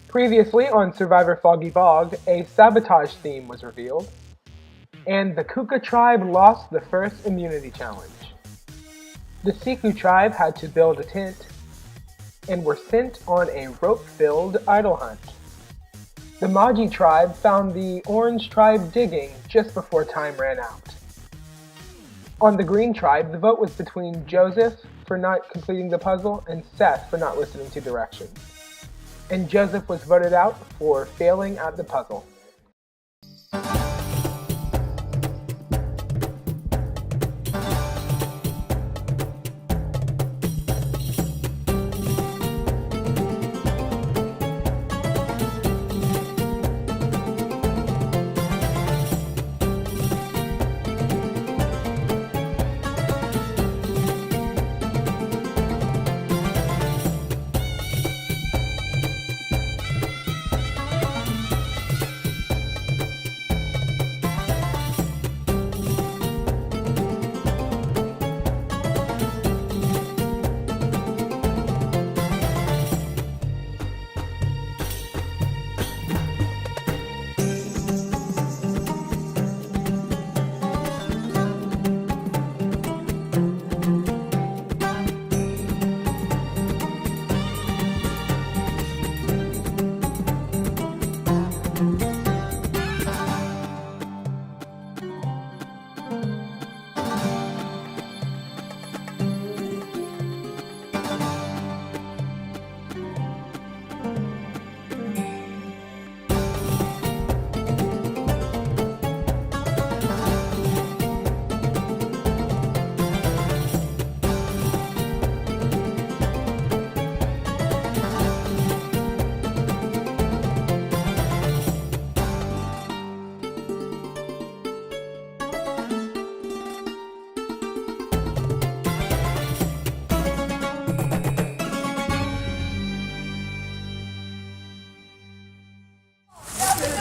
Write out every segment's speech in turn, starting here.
Previously on Survivor Foggy Bog, a sabotage theme was revealed, and the Kuka tribe lost the first immunity challenge. The Siku tribe had to build a tent and were sent on a rope-filled idol hunt. The Maji tribe found the Orange tribe digging just before time ran out. On the Green tribe, the vote was between Joseph for not completing the puzzle and Seth for not listening to directions. And Joseph was voted out for failing at the puzzle.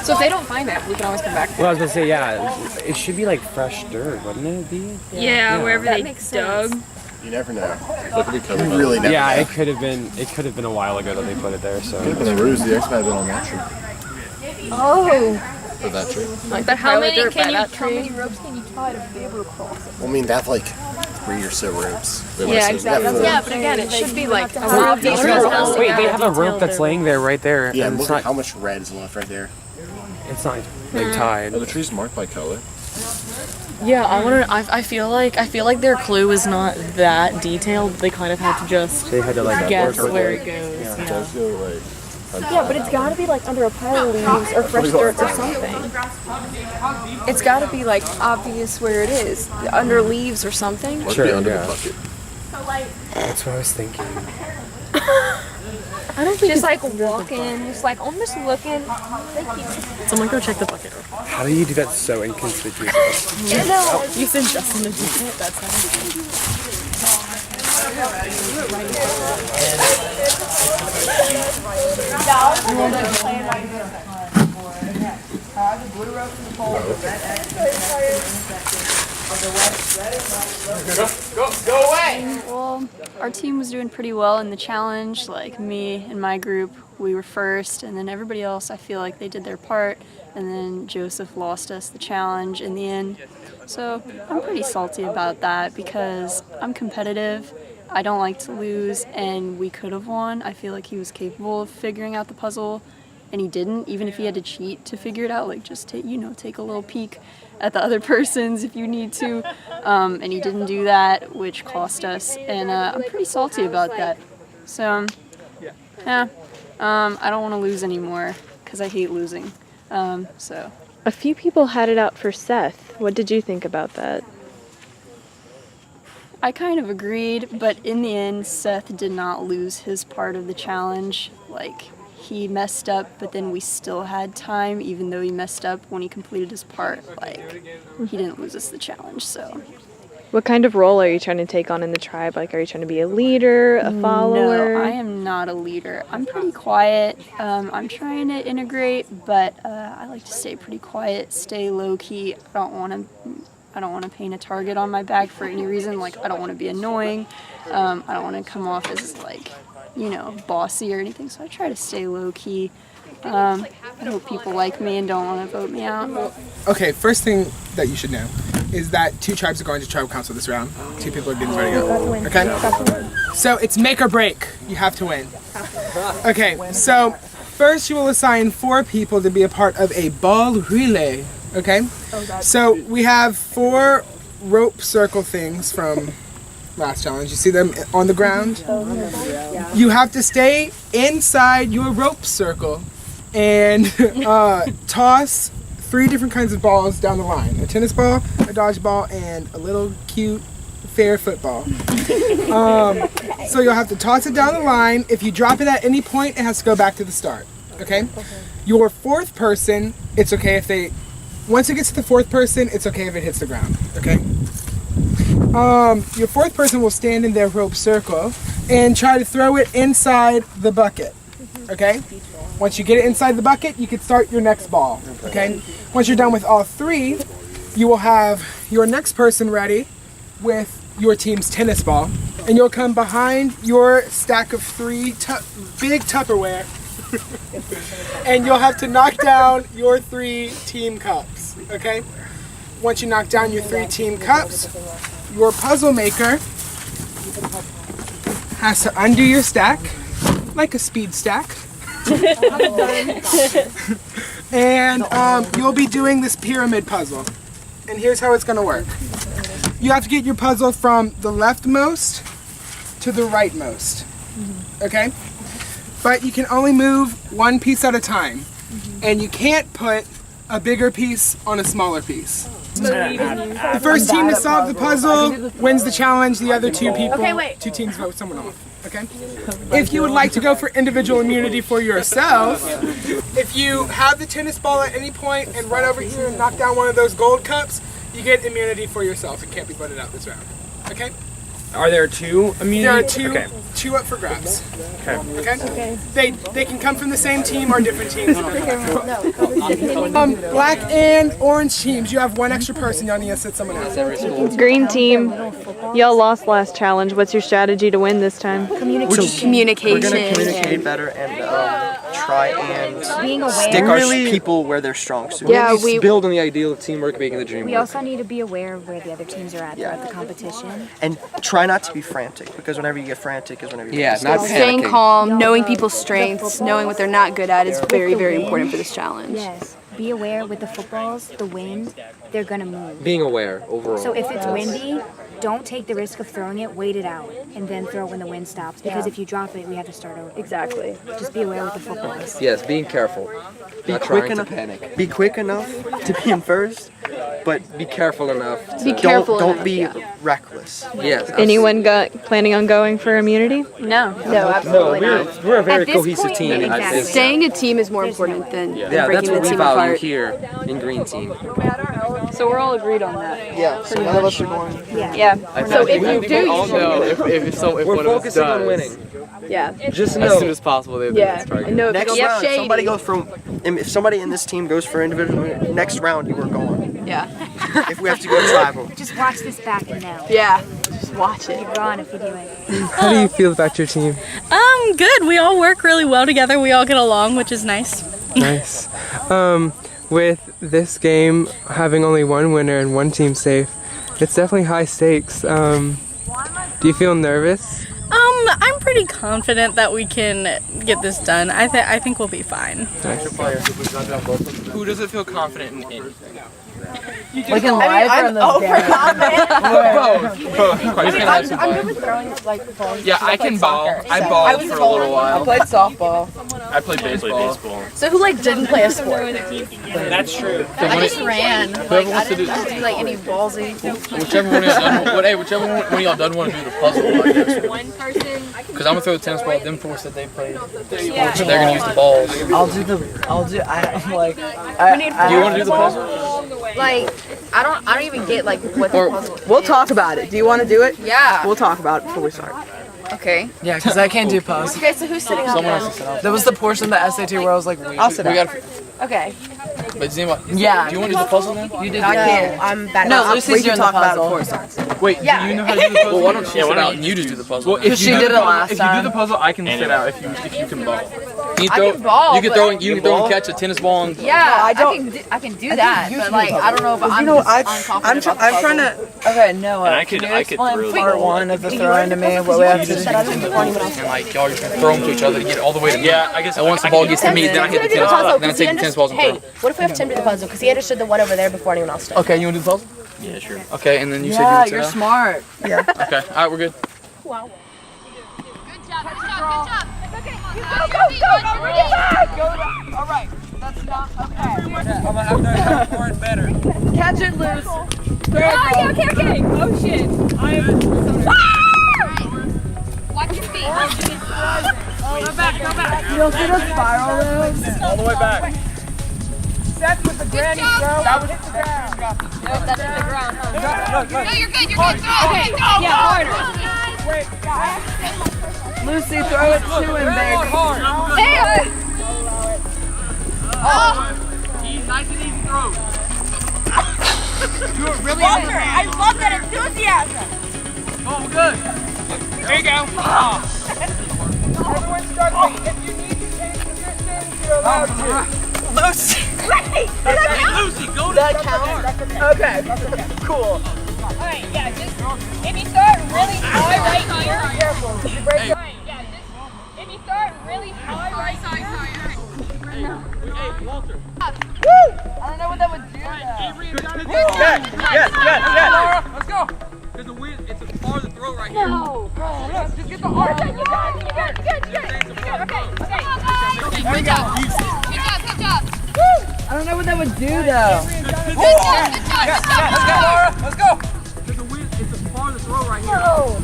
So if they don't find it, we can always come back. Well, I was gonna say, yeah, it should be like fresh dirt, wouldn't it be? Yeah, wherever that they makes dug. sense. You never know. You really never Yeah, know. it could have been a while ago that they put it there. So Could have been a ruse. The X might have been on that tree. Oh, Or that tree. Like but how many dirt by can you? that How tree. many ropes can you tie to be able to cross it? Well, I mean, that's like 3 or so ropes. Yeah, exactly. Yeah, But again, it should be like a Well, lot these wait, they have a rope that's laying there right there. Yeah, and look it's at not. how much red is left right there. It's not like tied. Are the trees marked by color? Yeah, I feel like their clue is not that detailed. They kind of have to just They had to like guess work with where it. it goes. It Yeah. does go like. Yeah, but it's got to be like under a pile of leaves or fresh dirt or something. It's got to be like obvious where it is, under leaves or something. Must Sure, be under yeah. the bucket. That's what I was thinking. I don't think just like walking, just like I'm just looking. Someone go check the bucket. How do you do that so inconspicuous? No, You said Justin to do it. That's how. Well, our team was doing pretty well in the challenge. Like me and my group, we were first, and then everybody else, I feel like they did their part, and then Joseph lost us the challenge in the end. So I'm pretty salty about that because I'm competitive. I don't like to lose, and we could have won. I feel like he was capable of figuring out the puzzle, and he didn't, even if he had to cheat to figure it out. Like, just take a little peek at the other person's if you need to. And he didn't do that, which cost us, and I'm pretty salty about that. So, yeah, I don't want to lose anymore because I hate losing. So. A few people had it out for Seth. What did you think about that? I kind of agreed, but in the end, Seth did not lose his part of the challenge. Like, he messed up, but then we still had time, even though he messed up when he completed his part. Like, he didn't lose us the challenge, so. What kind of role are you trying to take on in the tribe? Like, are you trying to be a leader, a follower? No, I am not a leader. I'm pretty quiet. I'm trying to integrate, but I like to stay pretty quiet, stay low-key. I don't want to paint a target on my back for any reason. Like, I don't want to be annoying. I don't want to come off as, like, bossy or anything, so I try to stay low key. I hope people like me and don't want to vote me out. Okay, first thing that you should know is that 2 tribes are going to tribal council this round. 2 people are getting ready to go. Okay? So it's make or break. You have to win. Okay, so first you will assign 4 people to be a part of a ball relay. Okay? So we have 4 rope circle things from last challenge. You see them on the ground? You have to stay inside your rope circle and toss 3 different kinds of balls down the line. A tennis ball, a dodgeball, and a little cute fair football. So you'll have to toss it down the line. If you drop it at any point, it has to go back to the start. Okay? Your 4th person, it's okay if they... Once it gets to the 4th person, it's okay if it hits the ground. Okay? Your 4th person will stand in their rope circle and try to throw it inside the bucket. Okay? Once you get it inside the bucket, you can start your next ball. Okay? Once you're done with all 3, you will have your next person ready with your team's tennis ball, and you'll come behind your stack of 3 big Tupperware, and you'll have to knock down your 3 team cups. Okay? Once you knock down your 3 team cups, your puzzle maker has to undo your stack like a speed stack. And you'll be doing this pyramid puzzle. And here's how it's going to work. You have to get your puzzle from the leftmost to the rightmost. Okay? But you can only move 1 piece at a time. And you can't put a bigger piece on a smaller piece. The first team to solve the puzzle wins the challenge. The other 2 people, 2 teams vote someone off. Okay? If you would like to go for individual immunity for yourself, if you have the tennis ball at any point and run over here and knock down one of those gold cups, you get immunity for yourself. It can't be voted out this round. Okay? Are there 2 immunity? There are 2, Okay. 2 up for grabs. Okay. Okay? They can come from the same team or different teams. Black and orange teams, you have 1 extra person. Y'all need to sit someone else. Green team, y'all lost last challenge. What's your strategy to win this time? Communication. We're gonna communicate better and try and stick our people where they're strong suits. Yeah, we build on the ideal of teamwork, making the dream We work. also need to be aware of where the other teams are at throughout the competition. And try not to be frantic, because whenever you get frantic is whenever you Yeah, get not Staying panicking. calm, knowing people's strengths, knowing what they're not good at is very, very important for this challenge. Yes. Be aware with the footballs, the wind, they're gonna move. Being aware overall. So if it's windy, don't take the risk of throwing it, wait it out, and then throw when the wind stops. Because if you drop it, we have to start over. Exactly. Just be aware with the footballs. Yes, being careful. Not quick trying to enough. panic. Be quick enough to be in first, but Be careful enough. Be careful don't enough, be yeah. reckless. Yes. anyone planning on going for immunity? No, No, absolutely not. we're a very At this cohesive point, team. exactly. Staying a team is more important than Yeah, that's breaking what the we team value apart. here in Green Team. So we're all agreed on that. Yeah, so none of us are going. Yeah. So if you do, all know if We're one of us focusing on does, winning. yeah. Just as soon know. as possible, they Yeah. target. And no, if Next you don't round, shady. somebody goes from. If somebody in this team goes for individual, next round you are going. Yeah. If we have to go tribal. Just watch this back and now. Yeah. Just watch it. Run if you do it. How do you feel about your team? Good. We all work really well together. We all get along, which is nice. Nice. With this game having only 1 winner and 1 team safe, it's definitely high stakes. Do you feel nervous? I'm pretty confident that we can get this done. I think we'll be fine. Who doesn't feel confident in? Like in live or on those Yeah, I can ball. I balled for a little while. played softball. I played baseball. So who didn't play a sport? That's true. I just ran. Whoever wants to do, do any ballsy. whichever one of y'all done want to do the puzzle, I guess. Because I'm gonna throw the tennis ball at them four that they played. So they're gonna use the balls. I Do you want to do the puzzle? I don't even get what the puzzle is. We'll talk about it. Do you want to do it? Yeah. We'll talk about it before we start. Okay. Yeah, because I can't do puzzles. Okay, so who's sitting on Someone there? has to sit out. That was the portion of the SAT where I was like, I'll sit out. Okay. But does anybody? Yeah. Do you want to do the puzzle then? You did. I can't. I'm bad. No, Lucy's doing the puzzle. Wait, do you know how to do the puzzle? Well, why don't you sit out and you just do the puzzle? Well, if she did it last time. If you do the puzzle, I can sit out if you can ball. You can ball, You can throw and catch a tennis ball. And, Yeah, I can do that, but like I don't know if I'm I'm trying to. Okay, Noah. I could explain part one of the throwing to me. What we have to do. And like y'all just throw them to each other to get it all the way to me. Yeah, I guess. And once the ball gets to me, then I hit the tennis ball. Then I take the tennis balls and throw them. What if we have Tim do the puzzle? Because he understood the one over there before anyone else did. Okay, you want to do the puzzle? Yeah, sure. Okay, and then you said Yeah, you you're smart. Yeah. Okay, all right, we're good. Wow. Good job, good job. Okay, Go, bring it back! All right, that's not okay. I'm gonna have to have more and better. Catch it loose. Okay. Oh shit. Watch your feet. Go back. You don't see the spiral though? All the way back. Seth with the granny throw. That was hit the ground. Nope, that's in the ground, huh? Look. No, you're good. Okay, yeah, harder. Wait, Lucy, throw it to him, baby. Hey! Nice and easy throw. Do it really Walter, I love that enthusiasm. Oh, we're good. There you go. everyone struggling. If you need to change positions, you're allowed to. Lucy. Wait! Lucy, go to That counts? Okay. Cool. Alright, yeah, just if you start really high right here. Careful. Did you break it? Alright, yeah, just if you start really high right here. Hey, Walter. I don't know what that would do. Yes. Let's go. Because the wind, it's a farther throw right here. No. Just get the arm. You good. Okay. There you go. Good job. I don't know what that would do though. Good job. Let's go. Because the wind, it's a farther throw right here. No.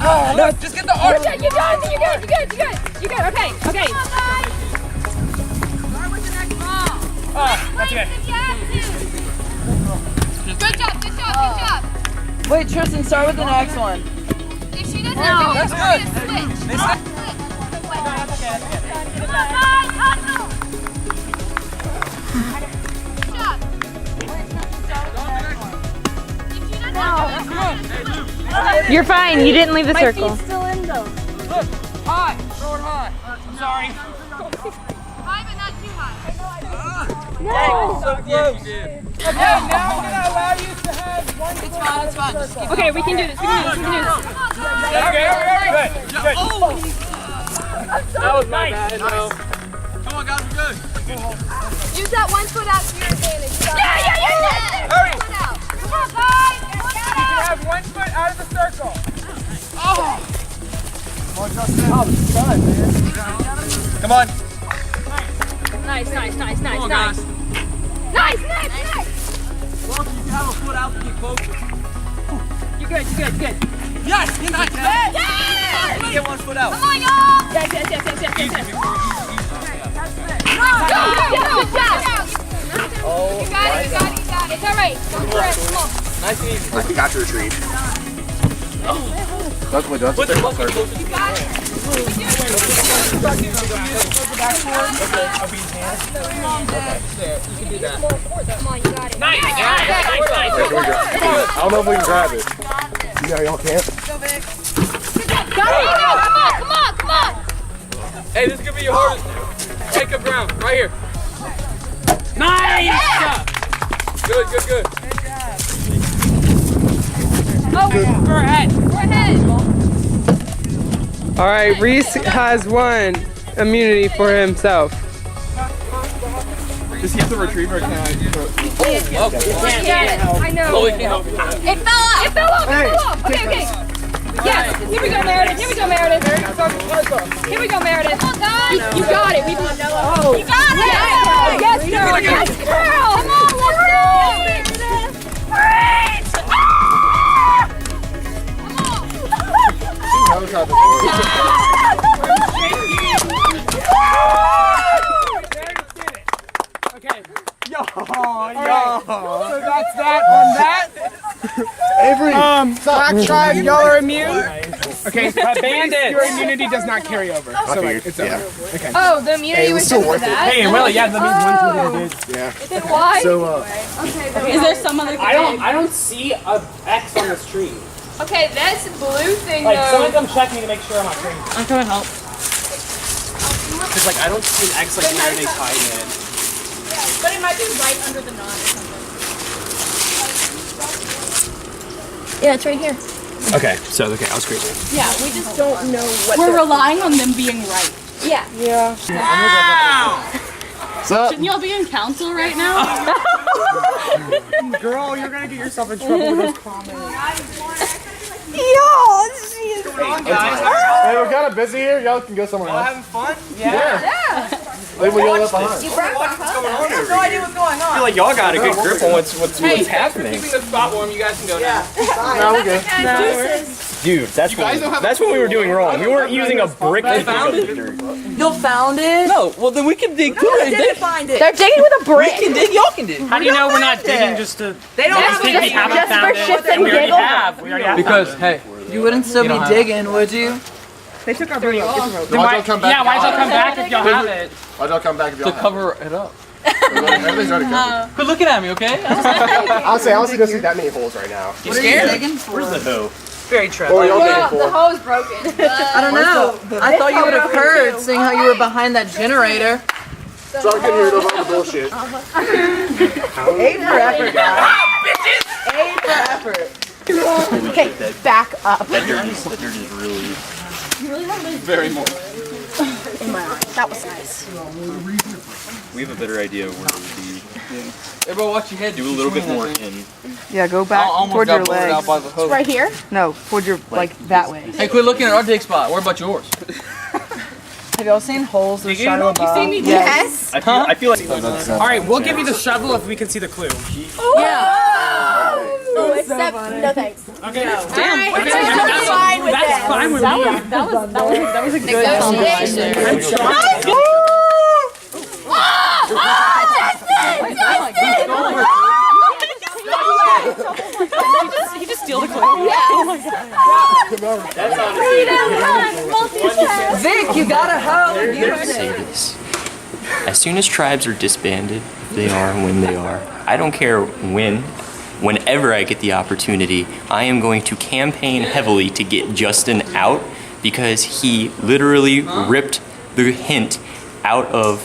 Just get the arm. You're good. Okay. That's okay. Good job. Wait, Tristan, start with the next one. If she doesn't do it, That's we're good. gonna switch. Good job. If she doesn't You're fine. You didn't leave the circle. My feet's still in though. Look, high. Throw it high. I'm sorry. High, but not too high. No. So close. You did. Okay, now I'm going to allow you to have one foot out of the circle. Okay, we can do this. Okay. Good. That was my bad. No. Come on, guys. We're good. Use that one foot out to your advantage. Yeah. Hurry. Come on, guys. You can have one foot out of the circle. Come on. Nice. Come on, guys. Nice. Walter, you can have a foot out to get closer. You're good. Yes. Nice. Yeah. Get one foot out. Come on, y'all. Yes. Good job. You got it. It's all right. Go for it. Come on. Nice and easy. I think I should retrieve. That's what Put the circle. You got it. Come on, you got it. Nice. I don't know if we can grab it. You know y'all can't? Come on. Hey, this is gonna be your hardest. Take up ground right here. Nice. Good. Oh, we're ahead. All right, Reese has one immunity for himself. Does he have to retrieve or can I throw it? I know. Chloe can help you. It fell off. Okay. Yes. Here we go, Meredith. Here we go, Meredith. Come on, guys. You got it. You got it. Yes, girl. Yes, girl. Come on, let's go. Great. She knows how to throw it. Okay. Yo. So that's that on that. Avery. Black tribe, y'all are immune. Okay, bandit. Your immunity does not carry over. So like, it's over. Okay. Oh, the immunity was still just worth for it. that? Hey, well, yeah, that means one team did. Yeah. Then why? So, Is there some other thing? I don't see a X on the screen. Okay, that's blue thing Like, someone though. come check me to make sure I'm not crazy. I'm trying to help. Because, like, I don't see an X, like, where they tied in. But it might be right under the knot or something. Yeah, it's right here. Okay, so, okay, I was crazy. Yeah, we just don't know what We're relying on them being right. Yeah. Yeah. what's up? Shouldn't y'all be in council right now? Girl, you're gonna get yourself in trouble with those comments. Hey, we're kind of busy here. Y'all can go somewhere else. Having fun? Yeah. Leave what y'all left behind. You brought what's going on over No idea what's going I on. feel like y'all got a good grip on what's happening. Keeping the spot warm, you guys can go now. No, we're good. Dude, that's what we were doing wrong. We weren't using a brick to dig up the dirt. You found it? No, well then we can dig too. Didn't find it. They're digging with a brick. We can dig, y'all can dig. How do you know we're not digging just to... They don't have think we haven't just found for it? shits and We already giggles. have. We already have. Because hey, You wouldn't still be digging, would you? They took our video off. Why'd y'all come back? Yeah, why'd y'all come back if y'all have it? Why'd y'all come back if y'all to cover it up. Everything's already covered. Quit looking at me, okay? Honestly, I don't see that many holes right now. What are you digging for? Where's the hoe? Very true. What are y'all digging The for? hose broken. I don't know. I thought you would have heard, seeing how you were behind that generator. So I can hear those all the bullshit. Aid for effort, guys. Aid for effort. Okay, back up. That dirt is really... Very more. In my eye. That was nice. We have a better idea of where it would be. Everybody watch your head. Do a little bit more in. Yeah, go back toward your legs. By the hose. Right here? No, toward your, like, that way. Hey, quit looking at our dig spot. What about yours? Have y'all seen holes that shadow above? You see me? Yes. I feel like... All right, we'll give you the shovel if we can see the clue. Oh, except no thanks. Okay. Damn. We're fine with That's this. fine with me. That was a good compromise there. I'm shocked. He just steal the clue. Vic, you gotta help. Say this. As soon as tribes are disbanded, they are when they are. I don't care whenever I get the opportunity, I am going to campaign heavily to get Justin out because he literally ripped the hint out of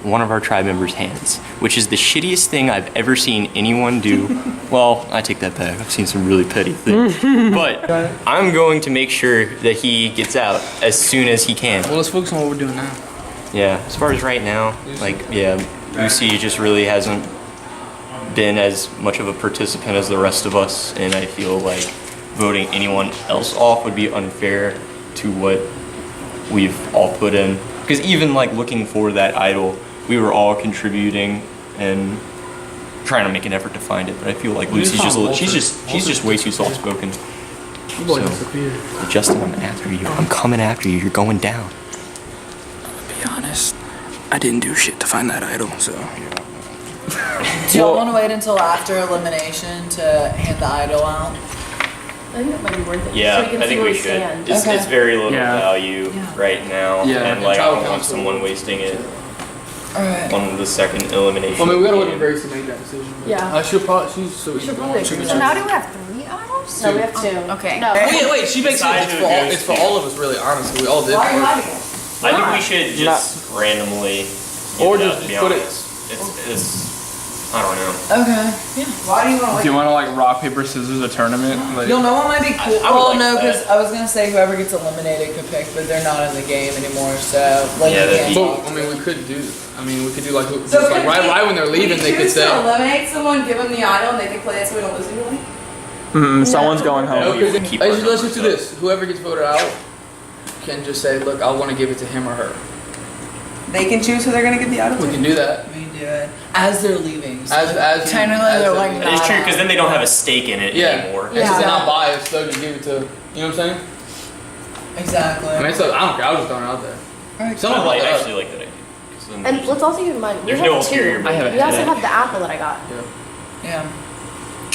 one of our tribe members' hands, which is the shittiest thing I've ever seen anyone do. Well, I take that back. I've seen some really petty things. But I'm going to make sure that he gets out as soon as he can. Well, let's focus on what we're doing now. Yeah, as far as right now, like, yeah, Lucy just really hasn't been as much of a participant as the rest of us, and I feel like voting anyone else off would be unfair to what we've all put in. Because even like looking for that idol, we were all contributing and trying to make an effort to find it. But I feel like Lucy's she's just way too soft spoken. So, Justin, I'm after you. I'm coming after you. You're going down. To be honest, I didn't do shit to find that idol, so. Do y'all want to wait until after elimination to hand the idol out? I think that might be worth it. Yeah, so we can I see think where we should. stand. It's very little value right now, Yeah. and like I don't want someone wasting it on the second elimination. I mean, we gotta wait for Grace to make that decision. Yeah. She'll probably, she's so easy. So now do we have 3 idols? No, we have 2. Okay. No. Wait, she makes it. It's for all of us, really, honestly. We all did. I think we should just randomly Or give it up, just to be put it- honest. It's I don't know. Okay. Yeah. Why do you want to Do you want to like rock, paper, scissors a tournament? Like, You'll know what might be cool. I would Well, like no, that. because I was gonna say whoever gets eliminated could pick, but they're not in the game anymore, so like Yeah, you that'd can't be- talk. I mean, we could do. I mean, we could do like, just So like right when they're leaving, they could say. eliminate someone, give them the idol, and they can play it so we don't lose anyone. Someone's going home. No, Okay, keep let's our just numbers do up. this. Whoever gets voted out can just say, "Look, I want to give it to him or her." They can choose who they're gonna give the idol We can do that. We can do it as they're leaving. So As technically as they're a- like It's true because then they don't have a stake in it anymore. And since they're not biased, they'll just give it to. You know what I'm saying? Exactly. I mean, it's like, I don't care. I was just throwing it out there. Alright. Someone I brought that up. actually like that idea. 'Cause then And let's also keep in mind, we There's have no 2. ulterior motive. I have We also have the apple that I got. Yeah,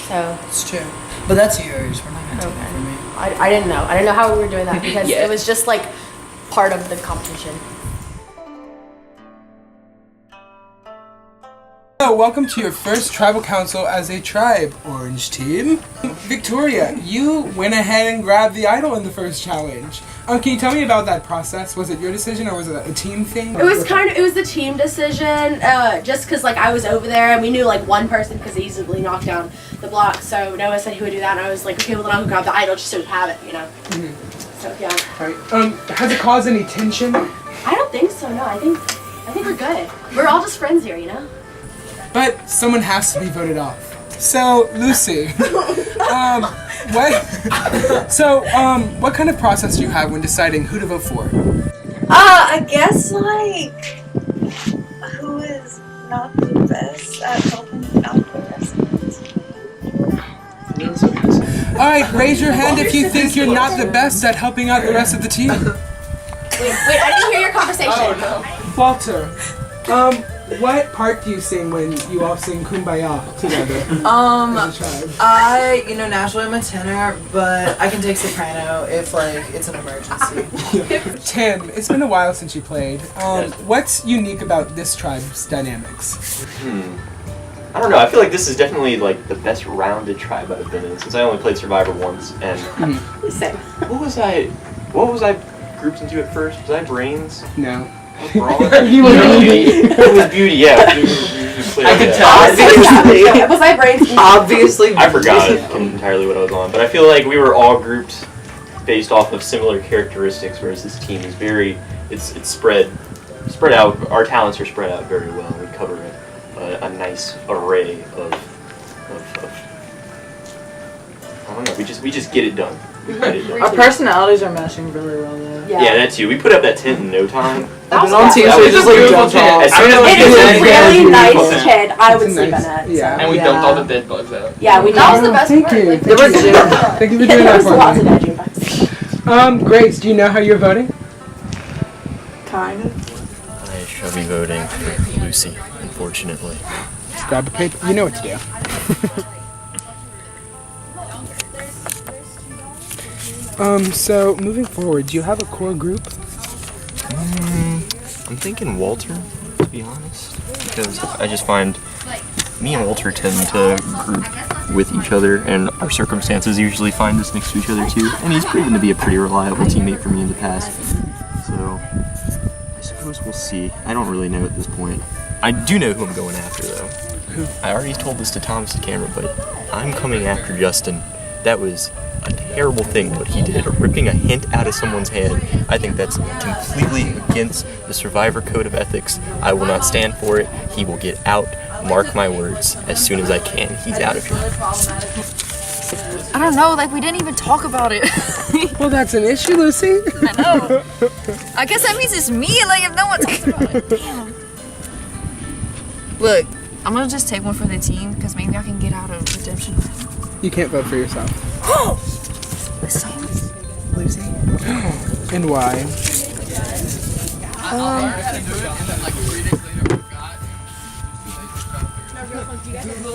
So, it's true. But that's yours. We're not gonna take it from me. I didn't know. I didn't know how we were doing that because it was just like part of the competition. So, welcome to your first tribal council as a tribe, Orange Team. Victoria, you went ahead and grabbed the idol in the first challenge. Can you tell me about that process? Was it your decision or was it a team thing? It was the team decision, just because like I was over there and we knew like one person could easily knock down the block. So Noah said he would do that, and I was like, okay, well then I'll grab the idol just so we have it, you know. So yeah. Right. Has it caused any tension? I don't think so. No, I think we're good. We're all just friends here, you know. But someone has to be voted off. So, Lucy, what kind of process do you have when deciding who to vote for? I guess like who is not the best at helping out the rest of the team. Alright, raise your hand if you think you're not the best at helping out the rest of the team. Wait, I didn't hear your conversation. Oh, no. Walter, what part do you sing when you all sing Kumbaya together? Naturally I'm a tenor, but I can take soprano if like it's an emergency. Tim, it's been a while since you played. What's unique about this tribe's dynamics? I don't know. I feel like this is definitely like the best rounded tribe I've been in since I only played Survivor once. And Same. What was I grouped into at first? Was I Brains? No. You were Beauty. It was Beauty, yeah. I could tell. Was I Brains? Obviously. I forgot entirely what I was on, but I feel like we were all grouped based off of similar characteristics, whereas this team is it's spread out. Our talents are spread out very well. We cover a nice array of I don't know. We just get it done. Our personalities are meshing really well though. Yeah, that too. We put up that tent in no time. I've been on teams where we just like dumped all. It is a really nice tent. I would sleep in it. Yeah. And we dumped all the bed bugs out. Yeah, that was the best part. Thank you. Like, Thank you for doing that for lots of me. veggie bugs. Grace, do you know how you're voting? Kind of. I shall be voting for Lucy, unfortunately. Just grab a paper. You know what to do. So moving forward, do you have a core group? I'm thinking Walter, to be honest, because I just find me and Walter tend to group with each other, and our circumstances usually find us next to each other too. And he's proven to be a pretty reliable teammate for me in the past. So I suppose we'll see. I don't really know at this point. I do know who I'm going after though. Who? I already told this to Thomas the camera, but I'm coming after Justin. That was a terrible thing what he did, ripping a hint out of someone's head. I think that's completely against the Survivor Code of Ethics. I will not stand for it. He will get out. Mark my words. As soon as I can, he's out of here. I don't know, like we didn't even talk about it. Well, that's an issue, Lucy. I know. I guess that means it's me, like if no one talks about it. Damn. Look, I'm gonna just take one for the team because maybe I can get out of redemption. You can't vote for yourself. Lucy. And why?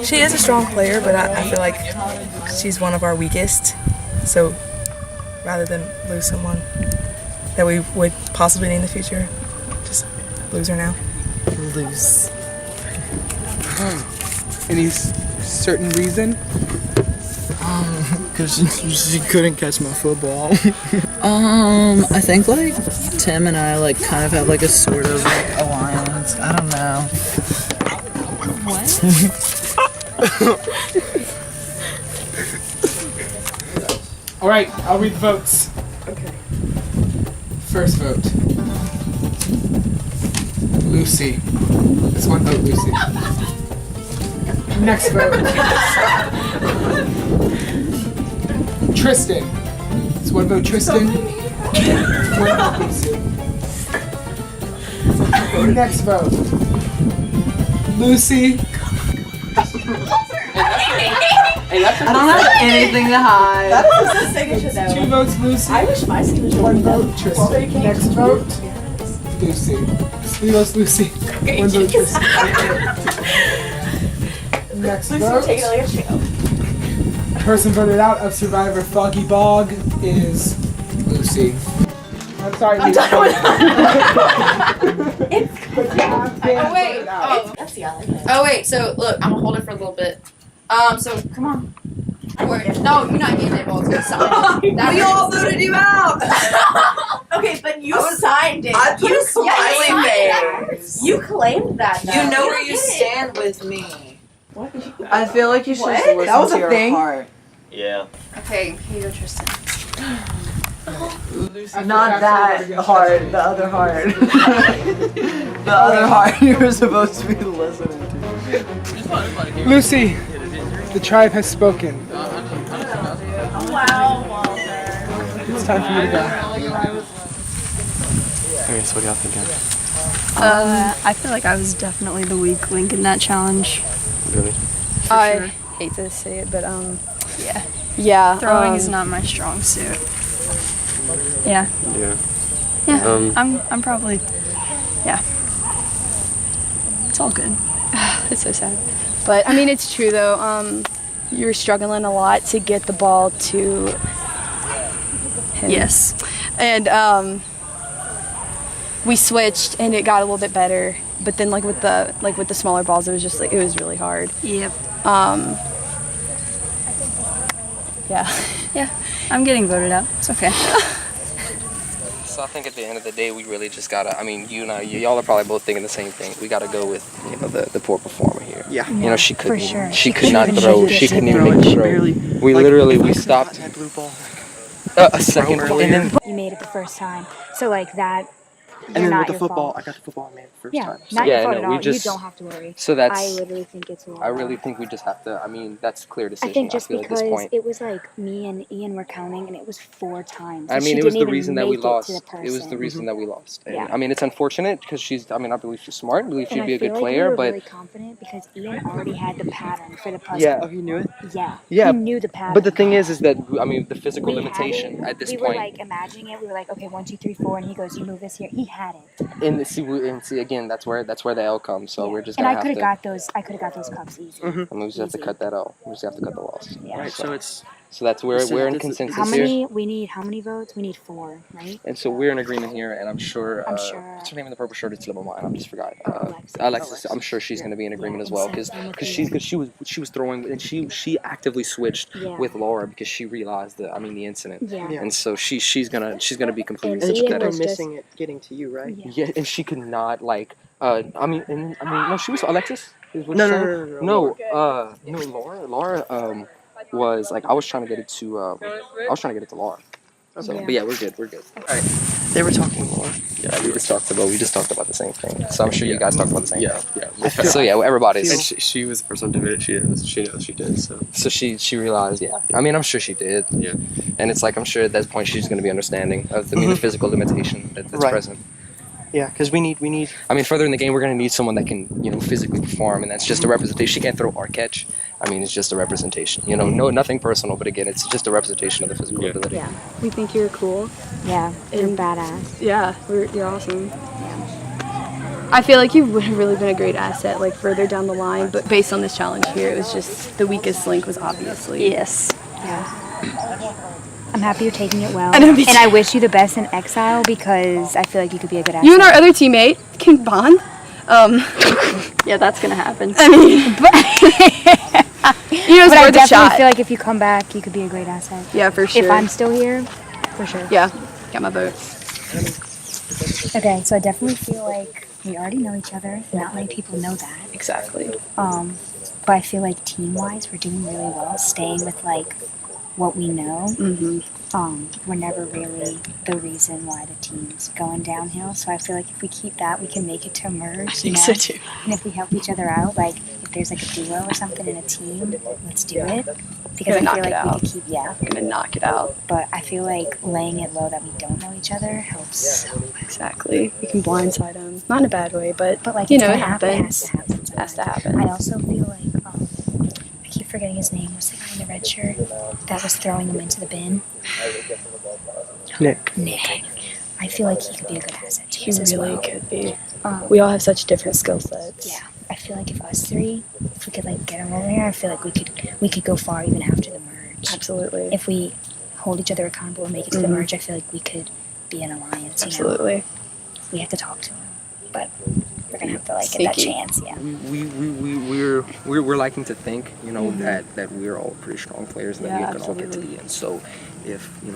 She is a strong player, but I feel like she's one of our weakest. So rather than lose someone that we would possibly need in the future, just lose her now. Lose. Any certain reason? Because she couldn't catch my football. I think like Tim and I like kind of have like a sort of like alliance. I don't know. What? All right, I'll read the votes. Okay. First vote. Lucy. That's one vote, Lucy. Next vote. Tristan. It's one vote, Tristan. One vote, Lucy. Next vote. Lucy. I don't have anything to hide. That was the signature though. 2 votes, Lucy. I wish my signature 1 vote, Tristan. Next vote. Lucy. 3 votes, Lucy. 1 vote, Tristan. Next Lucy, vote. take it like a champ. person voted out of Survivor Foggy Bog is Lucy. I'm sorry, Lucy. Oh wait. Oh wait. So look, I'm gonna hold it for a little bit. So come on. No, you're not getting it. Ball. It's gonna We all voted you out. Okay, but you signed it. I put You a smiley face. You claimed that. Though. You know where you stand with me. I feel like you should listen That was to a your thing? heart. Yeah. Okay, here you go, Tristan. Not that heart, the other heart. The other heart you were supposed to be listening to. Lucy, the tribe has spoken. Wow, Walter. It's time for you to go. Okay, so what do y'all think? I feel like I was definitely the weak link in that challenge. Really? I hate to say it, but yeah. Yeah. Throwing is not my strong suit. Yeah. Yeah. Yeah. I'm probably it's all good. It's so sad. But I mean, it's true though. You're struggling a lot to get the ball to him. Yes. And we switched and it got a little bit better. But then with the smaller balls, it was just it was really hard. Yep. Yeah. Yeah. I'm getting voted out. It's okay. So I think at the end of the day, we really just gotta. I mean, you and I, y'all are probably both thinking the same thing. We gotta go with the poor performer here. Yeah. You know, she couldn't. sure. She She could not couldn't throw. even She couldn't throw even it. make She a barely- throw. We literally we stopped That blue ball. a second earlier. and then You made it the first time. So that. And then not with the your football, fault. I got the football I made the first Yeah, time. not Yeah, your fault no, at we all. just- You don't have to worry. so that's- I literally think it's wrong. I really think we just have to. I mean, that's a clear decision. I think just feel because at this point. it was me and Ian were counting, and it was 4 times. I and mean, she it was didn't the even reason that we make it to lost. the It was the person. reason that we lost. And, Yeah. I mean, it's unfortunate because she's. I mean, I believe she's smart. I believe she'd And be I a good feel player, we were but really confident because Ian already had the pattern for the puzzle. Yeah. Oh, he knew it? Yeah. yeah. He knew the pattern. But the thing is that I mean, the physical We had limitation it. at this we point. were imagining it. We were okay, 1, 2, 3, 4, and he goes, "You move this here." He had it. And see again, that's where the L comes. So we're just And gonna I could have have to. got those. I could have got those cups easy. I mean, we just have to cut that out. We just have to cut the loss. Yeah. Right, so it's. So that's where So we're in this is- consensus How here. many? We need how many votes? We need 4, right? And so we're in agreement here, and I'm sure. I'm sure. What's her name in the purple shirt? It's slipped my mind. I just forgot. Alexis. Alexis. I'm sure she's going to be in agreement as well, because she was throwing, and she actively switched Yeah. with Laura because she realized the incident. Yeah. And so she's gonna be completely And And she Ian kept was on missing it getting to you, right? Yeah, and she could not no, she was Alexis. Is what No, you're no, saying? no, Laura was I was trying to get it to Laura. So, but yeah, we're good. All right. They were talking more. Yeah, we just talked about the same thing. So I'm sure you guys talked about the same thing. Yeah. So yeah, everybody's. And she was the first one to admit it. She knows she did. So she realized, yeah. I mean, I'm sure she did. Yeah. And it's I'm sure at that point she's going to be understanding of the physical limitation that's Right. present. Yeah, because we need. I mean, further in the game, we're going to need someone that can, physically perform, and that's just a representation. She can't throw or catch. I mean, it's just a representation. Nothing personal, but again, it's just a representation of the physical ability. Yeah. We think you're cool. Yeah. You're And- badass. Yeah, you're awesome. Yeah. I feel like you would have really been a great asset, further down the line. But based on this challenge here, it was just the weakest link was obviously. Yes. Yeah. I'm happy you're taking it well. I know, me And I too. wish you the best in Exile because I feel like you could be a good asset. You and our other teammate can bond. Yeah, that's gonna happen. I mean, but it's but I worth a definitely shot. feel like if you come back, you could be a great asset. Yeah, for sure. If I'm still here, for sure. Yeah, got my vote. Okay, so I definitely feel like we already know each other. Not many people know that. Exactly. But I feel like team-wise, we're doing really well, staying with what we know. We're never really the reason why the team's going downhill. So I feel like if we keep that, we can make it to merge. I think so too. And if we help each other out, if there's a duo or something in a team, let's do it. Because Gonna I feel knock it like we out. could keep, I'm gonna knock it out. But I feel like laying it low that we don't know each other helps. Exactly. We can blindside them. Not in a bad way, but But it it's gonna happen. happens. It has to happen. I also feel like I keep forgetting his name. What's the guy in the red shirt that was throwing him into the bin? Nick. I feel like he could be a good asset to He us as really well. could be. We all have such different skill sets. Yeah, I feel like if us three, if we could get him over here, I feel like we could go far even after the merge. Absolutely. if we hold each other accountable and make it to the merge, I feel like we could be an alliance. Absolutely. You know? We have to talk to him, but we're gonna have to like get that chance. Yeah. We're liking to think, you know, that we're all pretty strong players and that we can all get to the end. So if we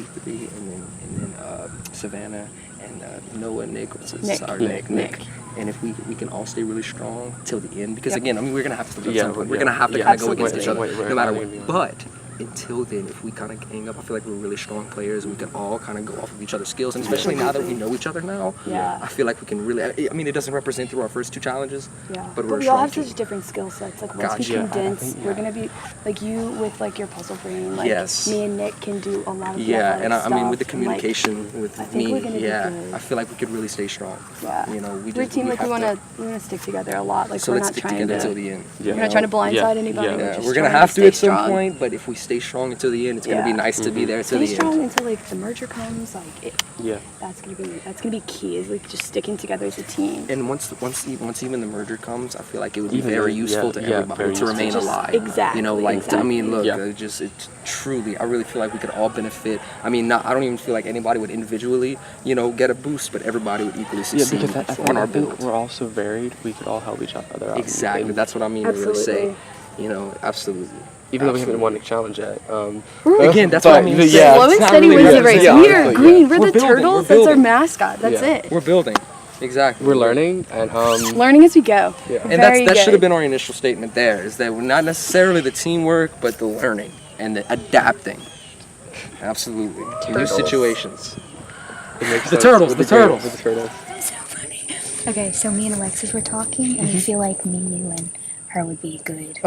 three and then Savannah and Noah, Nick, Nick. And if we can all stay really strong till the end, because again, I mean, we're gonna have to we're gonna have to kind of go against each other no matter what. But until then, if we kind of gang up, I feel like we're really strong players. We can all kind of go off of each other's skills, and especially now that we know each other now, I feel like we can really. I mean, it doesn't represent through our first 2 challenges, but we're we all have such different skill sets. Like once we condense, we're gonna be like you with like your puzzle brain. Like me and Nick can do a lot of and I mean with the communication with me, I feel like we could really stay strong. You know, we're a team like we wanna stick together a lot. Like so we're let's not stick trying together to till the end. We're not trying to blindside anybody. We're gonna have to at some point, but if we stay strong until the end, it's gonna be nice to be there till the end. Stay strong until like the merger comes. Like that's gonna be key. Is like just sticking together as a team. And once even the merger comes, I feel like it would be very useful to everybody to remain alive. Exactly. You know, like I mean, look, it's truly, I really feel like we could all benefit. I mean, I don't even feel like anybody would individually, you know, get a boost, but everybody would equally succeed on our build. We're all so varied. We could all help each other out. Exactly. That's what I mean to really say. You know, absolutely. Even though we haven't won a challenge yet. Again, that's what I mean. Slow and steady wins the race. We are green. We're the turtles. That's our mascot. That's it. We're building. Exactly. We're learning and learning as we go. And that should have been our initial statement there, is that we're not necessarily the teamwork, but the learning and the adapting. Absolutely. To new situations. The turtles. So funny. Okay, so me and Alexis were talking, and we feel like me, you, and her would be a good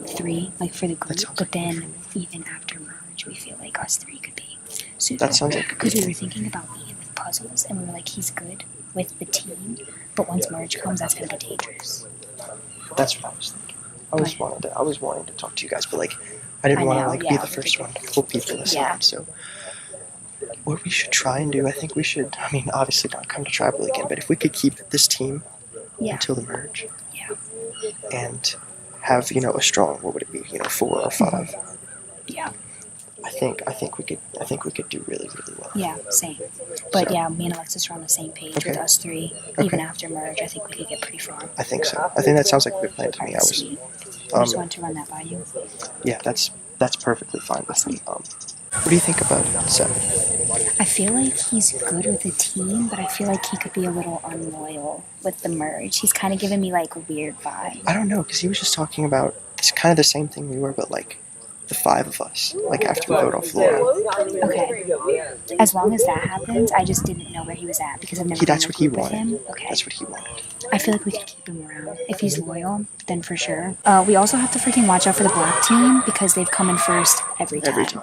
3, like for the group. But then even after merge, we feel like us 3 could be super. That sounds like a because we were thinking about Ian with puzzles, and we were like, he's good with the team, but once merge comes, that's gonna be dangerous. That's what I was thinking. I was wanting to talk to you guys, but like I didn't want to like be the first one to pull people aside. So what we should try and do, I think we should. I mean, obviously not come to tribal again, but if we could keep this team until the merge, and have a strong, what would it be, 4 or 5. Yeah. I think we could do really well. Yeah, same. But me and Alexis are on the same page with us 3. Even after merge, I think we could get pretty far. I think so. I think that sounds like a good plan to me. I just wanted to run that by you. Yeah, that's perfectly fine with me. What do you think about Seb? I feel like he's good with the team, but I feel like he could be a little unloyal with the merge. He's kind of giving me like a weird vibe. I don't know, because he was just talking about it's kind of the same thing we were, but like the 5 of us, like after we vote off Laura. Okay. As long as that happens, I just didn't know where he was at because I've never That's what he with wanted. him. Okay. That's what he wanted. I feel like we could keep him around. If he's loyal, then for sure. We also have to freaking watch out for the black team because they've come in first every time.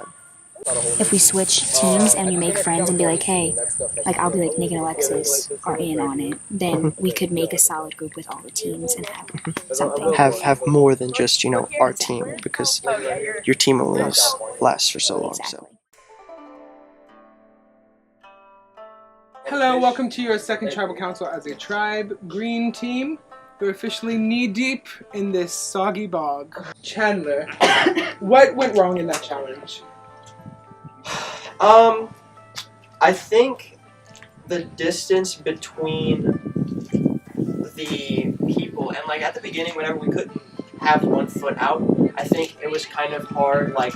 If we switch teams and we make friends and be like, hey, like I'll be like Nick and Alexis are in on it, then we could make a solid group with all the teams and have something. Have more than just, our team, because your team only lasts for so long. So. Hello, welcome to your second tribal council as a tribe. Green team, we're officially knee-deep in this soggy bog. Chandler, what went wrong in that challenge? I think the distance between the people, and like at the beginning whenever we couldn't have one foot out, I think it was kind of hard like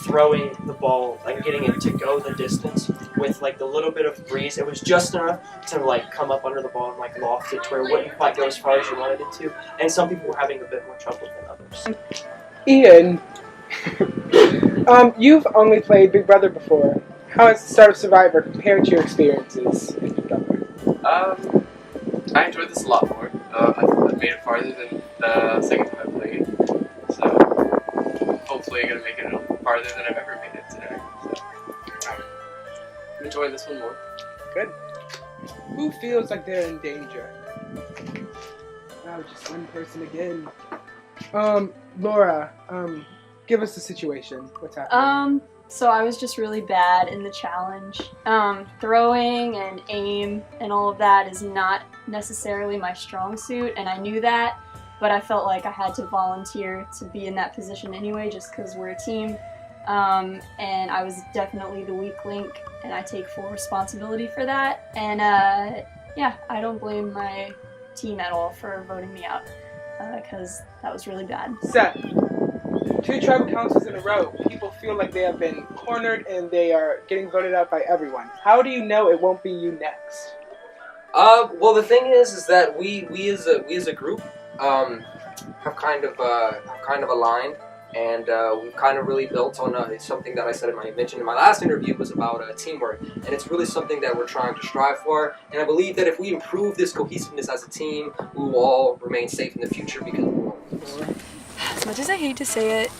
throwing the ball, like getting it to go the distance with like the little bit of breeze. It was just enough to like come up under the ball and like loft it to where it wouldn't quite go as far as you wanted it to, and some people were having a bit more trouble than others. Ian, you've only played Big Brother before. How has the start of Survivor compared to your experiences in Big Brother? I enjoyed this a lot more. I've made it farther than the second time I played, so hopefully I'm going to make it farther than I've ever made it today. So I'm enjoying this one more. Good. Who feels like they're in danger? Oh, just one person again. Laura, give us the situation. What's happening? So I was just really bad in the challenge. Throwing and aim and all of that is not necessarily my strong suit, and I knew that, but I felt like I had to volunteer to be in that position anyway, just because we're a team. And I was definitely the weak link, and I take full responsibility for that. And yeah, I don't blame my team at all for voting me out, because that was really bad. Seth, 2 tribal councils in a row, people feel like they have been cornered and they are getting voted out by everyone. How do you know it won't be you next? Well, the thing is that we as a group have kind of aligned, and we've kind of really built on something that I mentioned in my last interview was about teamwork, and it's really something that we're trying to strive for. And I believe that if we improve this cohesiveness as a team, we will all remain safe in the future because we won't lose. As much as I hate to say it,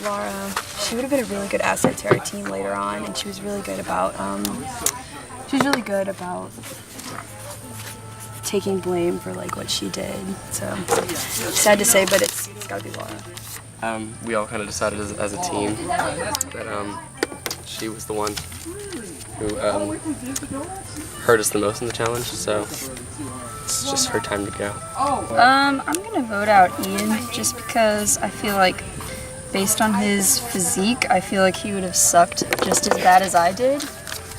Laura, she would have been a really good asset to our team later on, and she was really good about taking blame for like what she did. So sad to say, but it's gotta be Laura. We all kind of decided as a team that she was the one who hurt us the most in the challenge, so it's just her time to go. I'm gonna vote out Ian just because I feel like, based on his physique, I feel like he would have sucked just as bad as I did,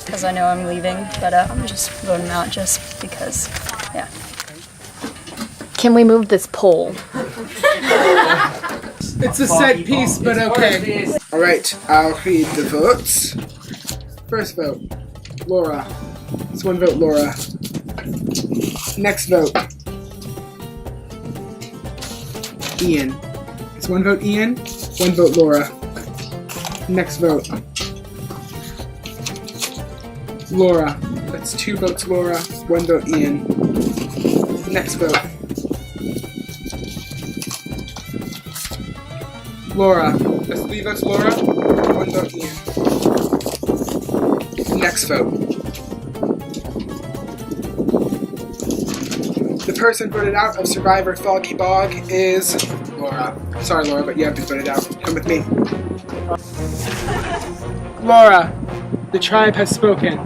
because I know I'm leaving, but I'm gonna just vote him out just because, yeah. Can we move this poll? It's a set piece, but okay. Alright, I'll read the votes. First vote, Laura. It's 1 vote, Laura. Next vote, Ian. It's 1 vote, Ian. 1 vote, Laura. Next vote, Laura. That's 2 votes, Laura. 1 vote, Ian. Next vote, Laura. That's 3 votes, Laura. 1 vote, Ian. Next vote. The person voted out of Survivor Foggy Bog is Laura. Sorry, Laura, but you have to vote it out. Come with me. Laura, the tribe has spoken.